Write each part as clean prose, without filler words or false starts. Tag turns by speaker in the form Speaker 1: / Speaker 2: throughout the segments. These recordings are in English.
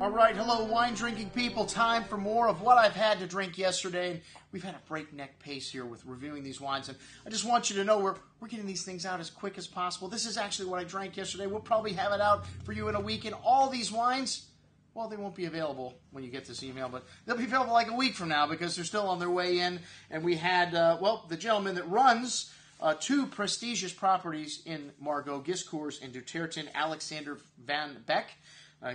Speaker 1: All right, hello, wine-drinking people. Time for more of what I've had to drink yesterday. We've had a breakneck pace here with reviewing these wines, and I just want you to know we're getting these things out as quick as possible. This is actually what I drank yesterday. We'll probably have it out for you in a week, and all these wines, well, they won't be available when you get this email, but they'll be available like a week from now because they're still on their way in. And we had, the gentleman that runs two prestigious properties in Margaux, Giscours and Tertre, Alexander Van Beck.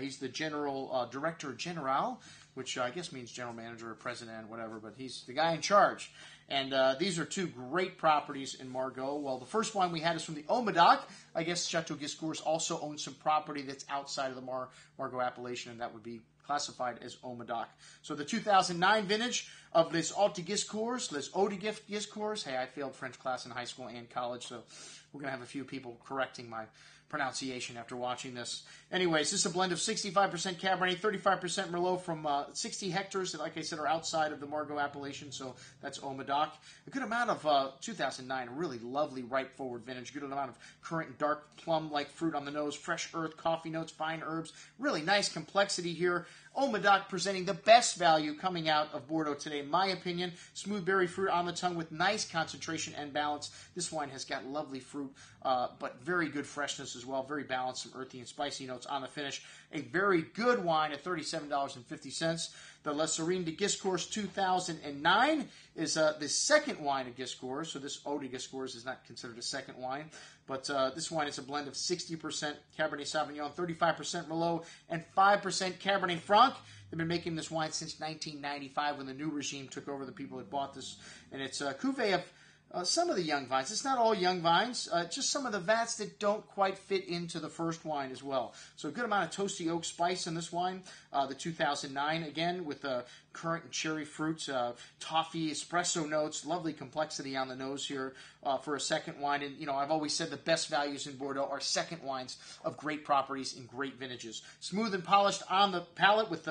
Speaker 1: He's the director general, which I guess means general manager or president, whatever, but he's the guy in charge. And these are two great properties in Margaux. Well, the first wine we had is from the Haut. I guess Chateau Giscours also owns some property that's outside of the Margaux appellation, and that would be classified as Haut. So the 2009 vintage of Les Hauts de Giscours, Les Hauts de Giscours. Hey, I failed French class in high school and college, so we're going to have a few people correcting my pronunciation after watching this. Anyways, this is a blend of 65% Cabernet, 35% Merlot from 60 hectares that, like I said, are outside of the Margaux appellation, so that's Haut. A good amount of 2009, a really lovely ripe forward vintage, good amount of currant and dark plum-like fruit on the nose, fresh earth, coffee notes, fine herbs, really nice complexity here. Haut presenting the best value coming out of Bordeaux today, in my opinion. Smooth berry fruit on the tongue with nice concentration and balance. This wine has got lovely fruit, but very good freshness as well. Very balanced, some earthy and spicy notes on the finish. A very good wine at $37.50. The Les Serines de Giscours 2009 is the second wine of Giscours. So this Haut de Giscours is not considered a second wine. But this wine is a blend of 60% Cabernet Sauvignon, 35% Merlot, and 5% Cabernet Franc. They've been making this wine since 1995 when the new regime took over the people that bought this. And it's a cuvee of some of the young vines. It's not all young vines, just some of the vats that don't quite fit into the first wine as well. So a good amount of toasty oak spice in this wine. The 2009, again, with currant and cherry fruits, toffee, espresso notes, lovely complexity on the nose here for a second wine. And, I've always said the best values in Bordeaux are second wines of great properties and great vintages. Smooth and polished on the palate with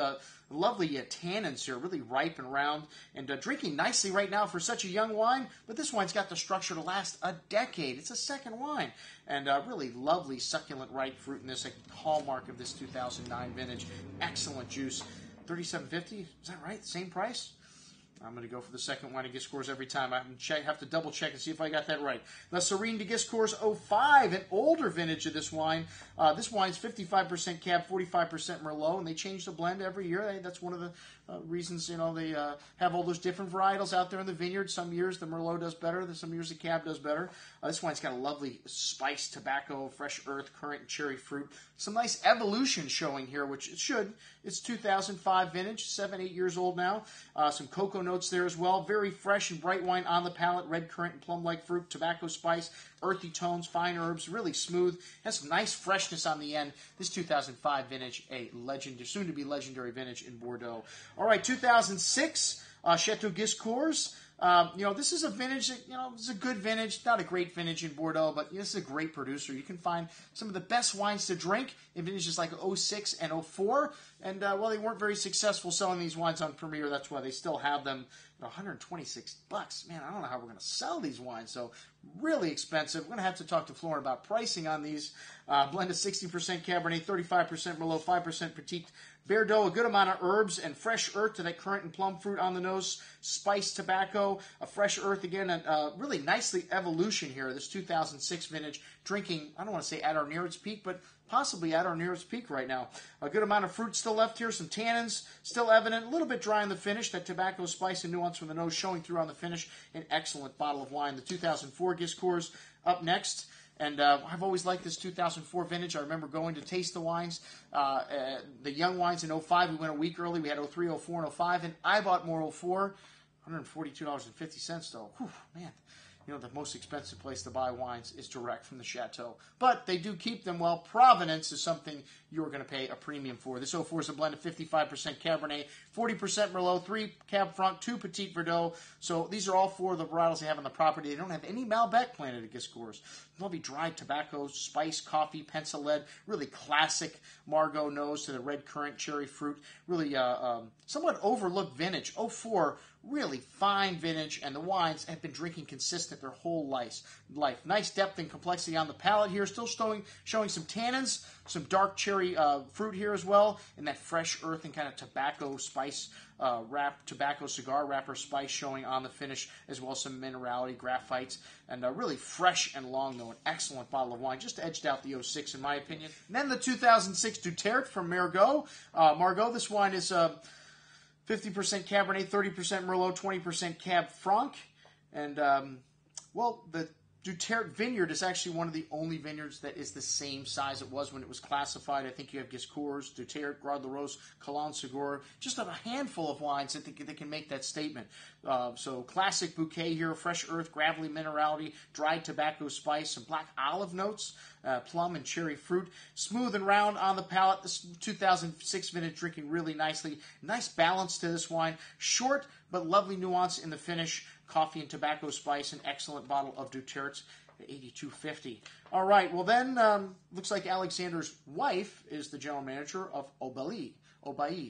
Speaker 1: lovely tannins here, really ripe and round, and drinking nicely right now for such a young wine. But this wine's got the structure to last a decade. It's a second wine, and really lovely succulent ripe fruit in this, a hallmark of this 2009 vintage. Excellent juice. $37.50, is that right? Same price? I'm going to go for the second wine of Giscours every time. I have to double check and see if I got that right. Les Serines de Giscours 05, an older vintage of this wine. This wine's 55% Cab, 45% Merlot, and they change the blend every year. That's one of the reasons, they have all those different varietals out there in the vineyard. Some years the Merlot does better, some years the Cab does better. This wine's got a lovely spice, tobacco, fresh earth, currant, and cherry fruit. Some nice evolution showing here, which it should. It's 2005 vintage, 7-8 years old now. Some cocoa notes there as well. Very fresh and bright wine on the palate. Red currant and plum-like fruit, tobacco spice, earthy tones, fine herbs, really smooth. Has some nice freshness on the end. This 2005 vintage, a soon-to-be legendary vintage in Bordeaux. All right, 2006, Chateau Giscours. This is a vintage that, it's a good vintage, not a great vintage in Bordeaux, but this is a great producer. You can find some of the best wines to drink in vintages like 06 and 04. And, they weren't very successful selling these wines on Premier. That's why they still have them at $126. Man, I don't know how we're going to sell these wines. So really expensive. We're going to have to talk to Florin about pricing on these. Blend of 60% Cabernet, 35% Merlot, 5% Petit Verdot, a good amount of herbs and fresh earth to that currant and plum fruit on the nose, spiced tobacco, a fresh earth again, and really nicely evolution here. This 2006 vintage, drinking, I don't want to say at or near its peak, but possibly at or near its peak right now. A good amount of fruit still left here, some tannins still evident, a little bit dry in the finish, that tobacco, spice, and nuance from the nose showing through on the finish. An excellent bottle of wine. The 2004 Giscours up next. And I've always liked this 2004 vintage. I remember going to taste the wines, the young wines in 05. We went a week early. We had 03, 04, and 05. And I bought more 04, $142.50 though. Whew, man. The most expensive place to buy wines is direct from the Chateau. But they do keep them well. Provenance is something you're going to pay a premium for. This 04 is a blend of 55% Cabernet, 40% Merlot, 3 Cab Franc, 2 Petit Verdot. So these are all four of the varietals they have on the property. They don't have any Malbec planted at Giscours. Lovely dried tobacco, spice, coffee, pencil lead. Really classic Margaux nose to the red currant, cherry fruit. Really somewhat overlooked vintage. 04, really fine vintage, and the wines have been drinking consistent their whole life. Nice depth and complexity on the palate here. Still showing some tannins, some dark cherry fruit here as well, and that fresh earth and kind of tobacco spice tobacco cigar wrapper spice showing on the finish, as well as some minerality, graphites, and really fresh and long, though. An excellent bottle of wine, just edged out the 06 in my opinion. And then the 2006 Du Tertre from Margaux. Margaux, this wine is 50% Cabernet, 30% Merlot, 20% Cab Franc. And, well, the Du Tertre vineyard is actually one of the only vineyards that is the same size it was when it was classified. I think you have Giscours, Du Tertre, Grade La Rose, Colon Segura, just a handful of wines that can make that statement. So classic bouquet here, fresh earth, gravelly minerality, dried tobacco spice, some black olive notes, plum and cherry fruit, smooth and round on the palate. This 2006 vintage drinking really nicely. Nice balance to this wine. Short but lovely nuance in the finish. Coffee and tobacco spice, an excellent bottle of Du Tertre, $82.50. All right, well then, looks like Alexander's wife is the general manager of Aubailly.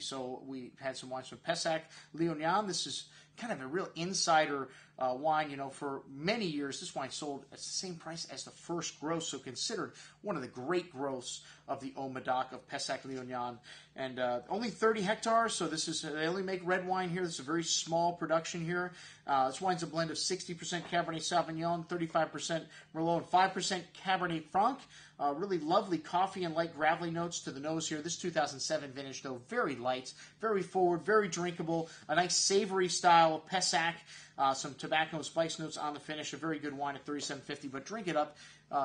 Speaker 1: So we had some wines from Pessac, Léognan. This is kind of a real insider wine. You know, for many years, this wine sold at the same price as the first gross, so considered one of the great growths of the Haut-Medoc of Pessac Léognan. And only 30 hectares, so this is, they only make red wine here. This is a very small production here. This wine's a blend of 60% Cabernet Sauvignon, 35% Merlot, and 5% Cabernet Franc. Really lovely coffee and light gravelly notes to the nose here. This 2007 vintage, though, very light, very forward, very drinkable. A nice savory style of Pessac. Some tobacco and spice notes on the finish. A very good wine at $37.50, but drink it up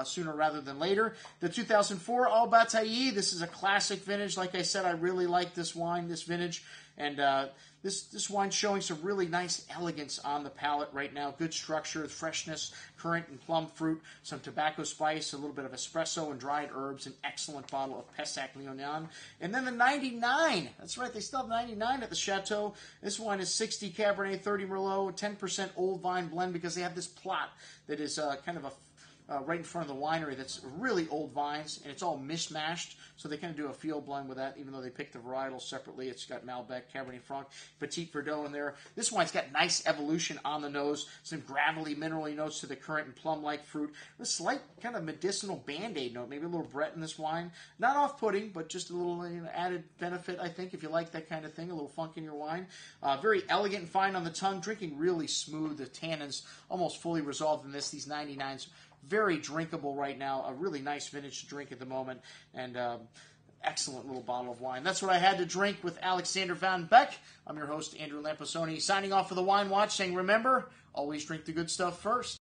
Speaker 1: sooner rather than later. The 2004 Al Bataille. This is a classic vintage. Like I said, I really like this wine, this vintage. And this wine's showing some really nice elegance on the palate right now. Good structure, freshness, currant and plum fruit, some tobacco spice, a little bit of espresso and dried herbs, an excellent bottle of Pessac Léognan. And then the 99. That's right, they still have 99 at the Chateau. This wine is 60 Cabernet, 30 Merlot, 10% Old Vine blend, because they have this plot that is kind of a right in front of the winery that's really old vines, and it's all mishmashed, so they kind of do a field blend with that, even though they pick the varietals separately. It's got Malbec, Cabernet Franc, Petit Verdot in there. This wine's got nice evolution on the nose, some gravelly, minerally notes to the currant and plum-like fruit, a slight kind of medicinal Band-Aid note, maybe a little Brett in this wine. Not off-putting, but just a little added benefit, I think, if you like that kind of thing, a little funk in your wine. Very elegant and fine on the tongue, drinking really smooth. The tannins almost fully resolved in this. These 99s, very drinkable right now. A really nice vintage to drink at the moment, and excellent little bottle of wine. That's what I had to drink with Alexander Van Beck. I'm your host, Andrew Lamposoni, signing off for the Wine Watch, saying remember, always drink the good stuff first.